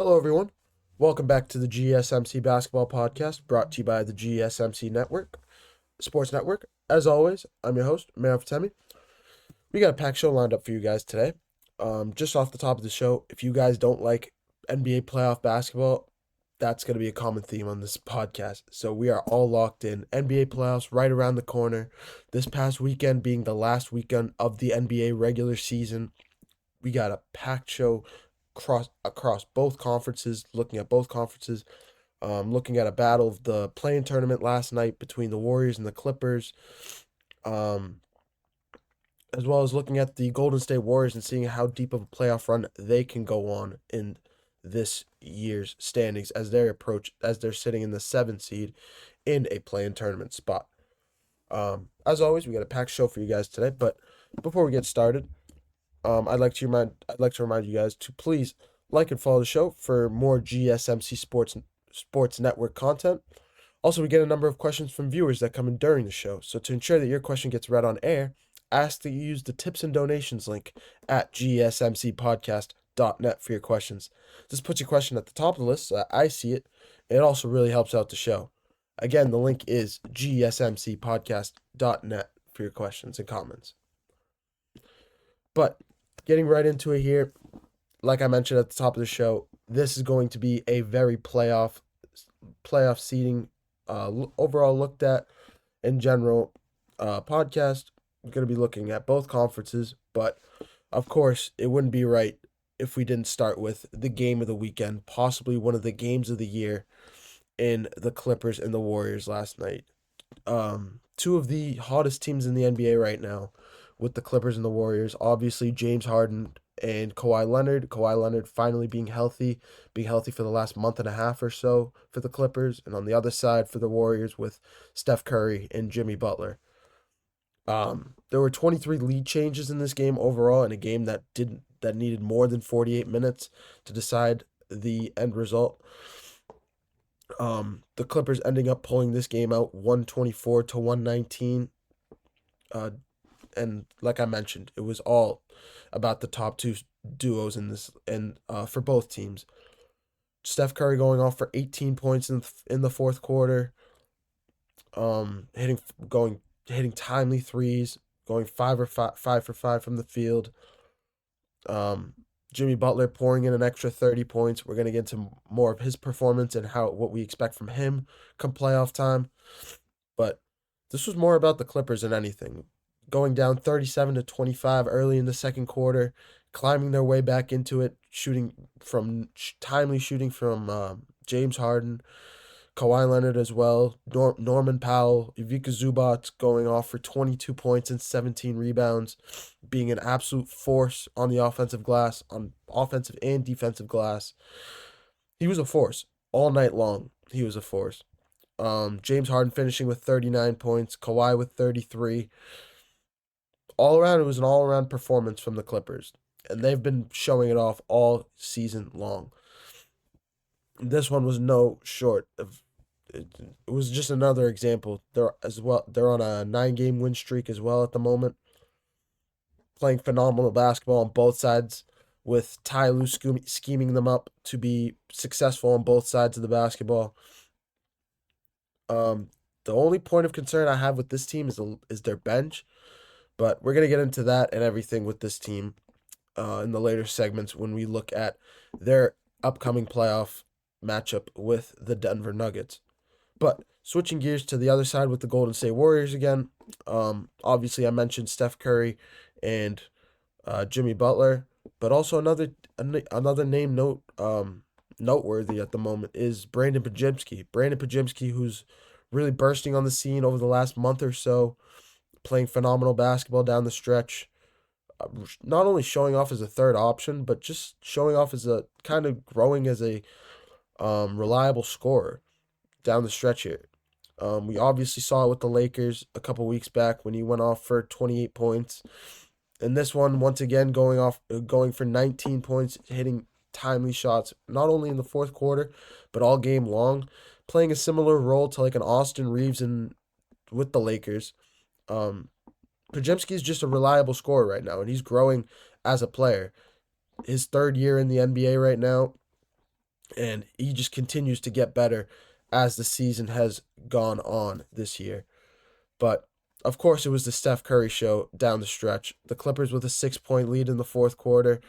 Hello, everyone. Welcome back to the GSMC Basketball Podcast, brought to you by the GSMC Network, Sports Network. As always, I'm your host, Memphis. We got a packed show lined up for you guys today. Just off the top of the show, if you guys don't like NBA playoff basketball, that's going to be a common theme on this podcast. So we are all locked in. NBA playoffs right around the corner. This past weekend being the last weekend of the NBA regular season. We got a packed show across both conferences, looking at both conferences, looking at a battle of the play-in tournament last night between the Warriors and the Clippers, um, as well as looking at the Golden State Warriors and seeing how deep of a playoff run they can go on in this year's standings as they're sitting in the 7th seed in a play-in tournament spot. As always, we got a packed show for you guys today, but before we get started, I'd like to remind you guys to please like and follow the show for more GSMC Sports Network content. Also, we get a number of questions from viewers that come in during the show. So to ensure that your question gets read on air, ask that you use the tips and donations link at gsmcpodcast.net for your questions. This puts your question at the top of the list so that I see it. It also really helps out the show. Again, the link is gsmcpodcast.net for your questions and comments. But getting right into it here, like I mentioned at the top of the show, this is going to be a very playoff seeding overall looked at in general podcast. We're going to be looking at both conferences, but of course, it wouldn't be right if we didn't start with the game of the weekend, possibly one of the games of the year in the Clippers and the Warriors last night. Two of the hottest teams in the NBA right now with the Clippers and the Warriors. Obviously, James Harden and Kawhi Leonard. Kawhi Leonard finally being healthy for the last month and a half or so for the Clippers. And on the other side for the Warriors with Steph Curry and Jimmy Butler. There were 23 lead changes in this game overall, in a game that needed more than 48 minutes to decide the end result. The Clippers ending up pulling this game out 124 to 119. And like I mentioned, it was all about the top two duos in this, and for both teams. Steph Curry going off for 18 points in the fourth quarter, hitting timely threes, going 5 for 5 from the field. Jimmy Butler pouring in an extra 30 points. We're going to get into more of his performance and what we expect from him come playoff time. But this was more about the Clippers than anything. Going down 37 to 25 early in the second quarter, climbing their way back into it, timely shooting from James Harden, Kawhi Leonard as well, Norman Powell, Ivica Zubac going off for 22 points and 17 rebounds, being an absolute force on the offensive glass, on offensive and defensive glass. He was a force all night long. He was a force. James Harden finishing with 39 points, Kawhi with 33. All around, it was an all-around performance from the Clippers, and they've been showing it off all season long. This one was no short of. It was just another example. They're on a 9-game win streak as well at the moment, playing phenomenal basketball on both sides, with Ty Lue scheming them up to be successful on both sides of the basketball. The only point of concern I have with this team is their bench. But we're going to get into that and everything with this team in the later segments when we look at their upcoming playoff matchup with the Denver Nuggets. But switching gears to the other side with the Golden State Warriors again. Obviously, I mentioned Steph Curry and Jimmy Butler, but also another name noteworthy at the moment is Brandon Podziemski. Brandon Podziemski, who's really bursting on the scene over the last month or so, playing phenomenal basketball down the stretch, not only showing off as a third option, but just showing off as a kind of growing as a reliable scorer down the stretch here. We obviously saw it with the Lakers a couple weeks back when he went off for 28 points. And this one, once again, going for 19 points, hitting timely shots, not only in the fourth quarter, but all game long, playing a similar role to like an Austin Reeves with the Lakers. Podziemski is just a reliable scorer right now, and he's growing as a player. His third year in the NBA right now, And he just continues to get better as the season has gone on this year. But of course, it was the Steph Curry show down the stretch. The Clippers with a 6-point lead in the fourth quarter,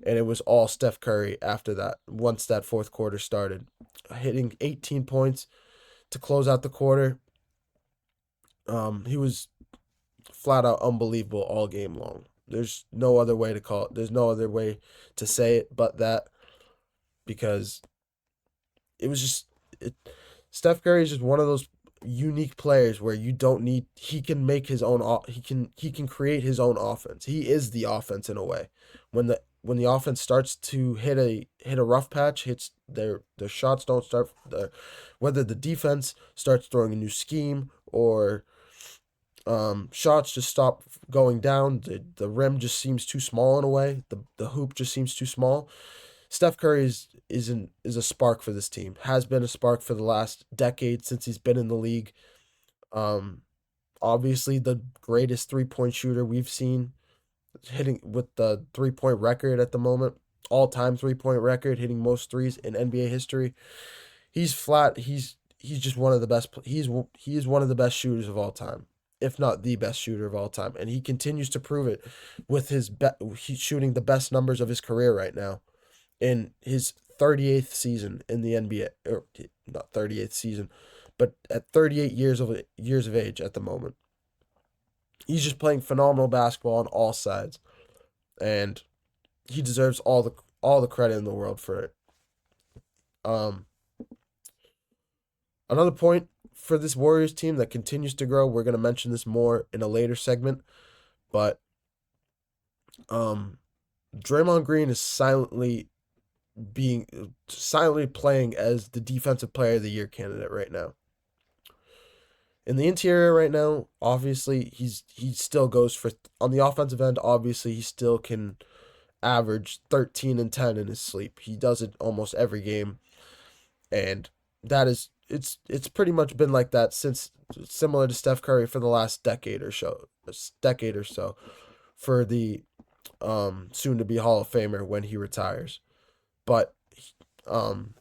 and it was all Steph Curry after that, once that fourth quarter started. Hitting 18 points to close out the quarter. He was flat out unbelievable all game long. There's no other way to call it. There's no other way to say it but that, because it was just it. Steph Curry is just one of those unique players where you don't need. He can make his own. He can create his own offense. He is the offense in a way. When the offense starts to hit a rough patch, hits their shots don't start. Whether the defense starts throwing a new scheme or shots just stop going down. The rim just seems too small in a way. The hoop just seems too small. Steph Curry is a spark for this team. Has been a spark for the last decade since he's been in the league. Um, Obviously the greatest 3-point shooter we've seen, hitting with the 3-point record at the moment, all-time 3-point record, hitting most threes in NBA history. He's flat. He's just one of the best. He is one of the best shooters of all time, if not the best shooter of all time, and he continues to prove it with he's shooting the best numbers of his career right now in his 38th season in the NBA, or not 38th season, but at 38 years of age at the moment. He's just playing phenomenal basketball on all sides, and he deserves all the credit in the world for it. Um, Another point for this Warriors team that continues to grow. We're gonna mention this more in a later segment, but Draymond Green is silently playing as the defensive player of the year candidate right now. In the interior right now, obviously he still goes for, on the offensive end, obviously he still can average 13 and 10 in his sleep. He does it almost every game, and that is it's pretty much been like that since, similar to Steph Curry, for the last decade or so, for the soon to be Hall of Famer when he retires. But um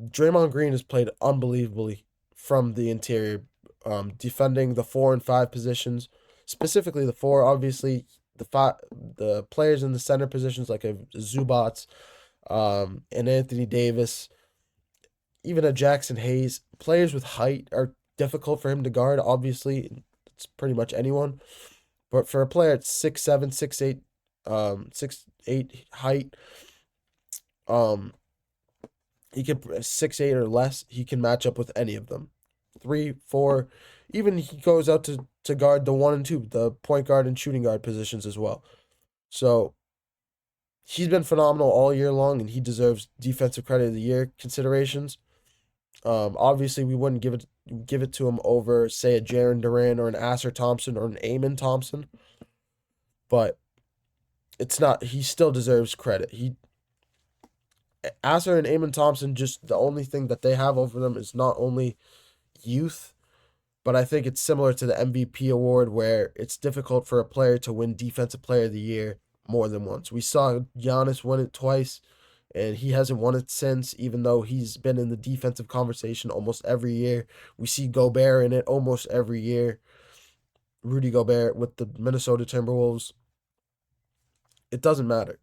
Draymond Green has played unbelievably from the interior, defending the 4 and 5 positions, specifically the 4. Obviously, the players in the center positions like a Zubats, and Anthony Davis, even a Jackson Hayes. Players with height are difficult for him to guard. Obviously, it's pretty much anyone, but for a player at 6'7", 6'8", 6'8" height, um, he can 6'8" or less. He can match up with any of them, 3, 4. Even he goes out to guard the 1 and 2, the point guard and shooting guard positions as well. So he's been phenomenal all year long, and he deserves defensive credit of the year considerations. Obviously, we wouldn't give it to him over, say, a Jaren Duran or an Asser Thompson or an Amon Thompson, but it's not. He still deserves credit. Asser and Amon Thompson, just the only thing that they have over them is not only youth, but I think it's similar to the MVP award, where it's difficult for a player to win Defensive Player of the Year more than once. We saw Giannis win it twice, and he hasn't won it since, even though he's been in the defensive conversation almost every year. We see Gobert in it almost every year. Rudy Gobert with the Minnesota Timberwolves. It doesn't matter.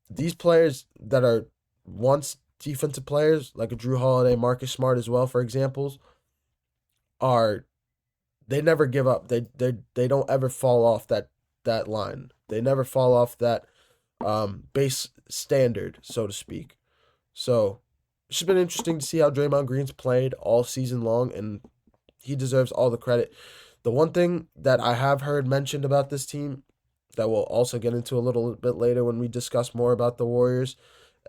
These players that are once defensive players, like a Drew Holiday, Marcus Smart as well, for examples, they never give up. They don't ever fall off that line. They never fall off that base standard, so to speak. So it's just been interesting to see how Draymond Green's played all season long, and he deserves all the credit. The one thing that I have heard mentioned about this team, that we'll also get into a little bit later when we discuss more about the Warriors,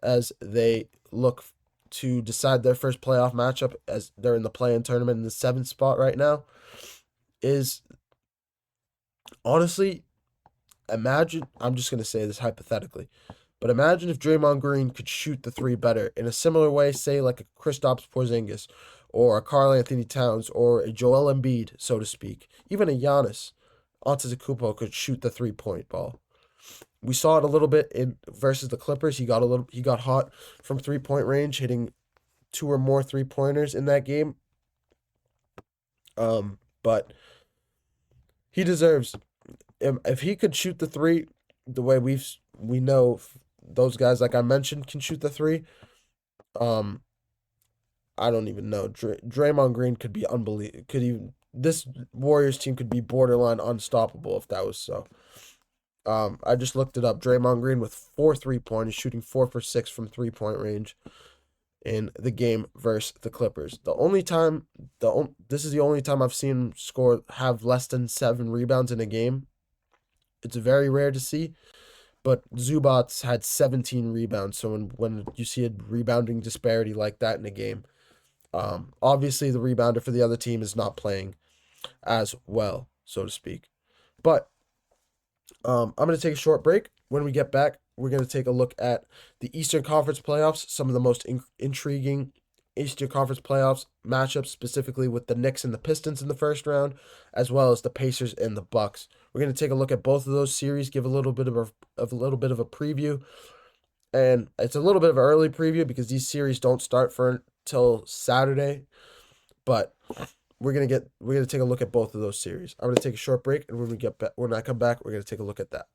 as they look to decide their first playoff matchup, as they're in the play-in tournament in the 7th spot right now, is, honestly, imagine, I'm just going to say this hypothetically, but imagine if Draymond Green could shoot the 3 better in a similar way, say like a Kristaps Porzingis or a Karl Anthony Towns or a Joel Embiid, so to speak. Even a Giannis Antetokounmpo could shoot the 3-point ball. We saw it a little bit in versus the Clippers. He got hot from 3-point range, hitting 2 or more 3-pointers in that game. But he deserves, if he could shoot the three the way we know those guys like I mentioned can shoot the three. I don't even know. Draymond Green could be unbelievable. This Warriors team could be borderline unstoppable if that was so. I just looked it up. Draymond Green with 4 3-pointers, shooting 4 for 6 from 3-point range in the game versus the Clippers. This is the only time I've seen him have less than 7 rebounds in a game. It's very rare to see, but Zubats had 17 rebounds. So when you see a rebounding disparity like that in a game, obviously the rebounder for the other team is not playing as well, so to speak. But I'm going to take a short break. When we get back, we're going to take a look at the Eastern Conference playoffs, some of the most intriguing Eastern Conference playoffs matchups, specifically with the Knicks and the Pistons in the first round, as well as the Pacers and the Bucks. We're going to take a look at both of those series, give a little bit of a preview, and it's a little bit of an early preview because these series don't start until Saturday, but we're gonna take a look at both of those series. I'm gonna take a short break, and when I come back, we're gonna take a look at that.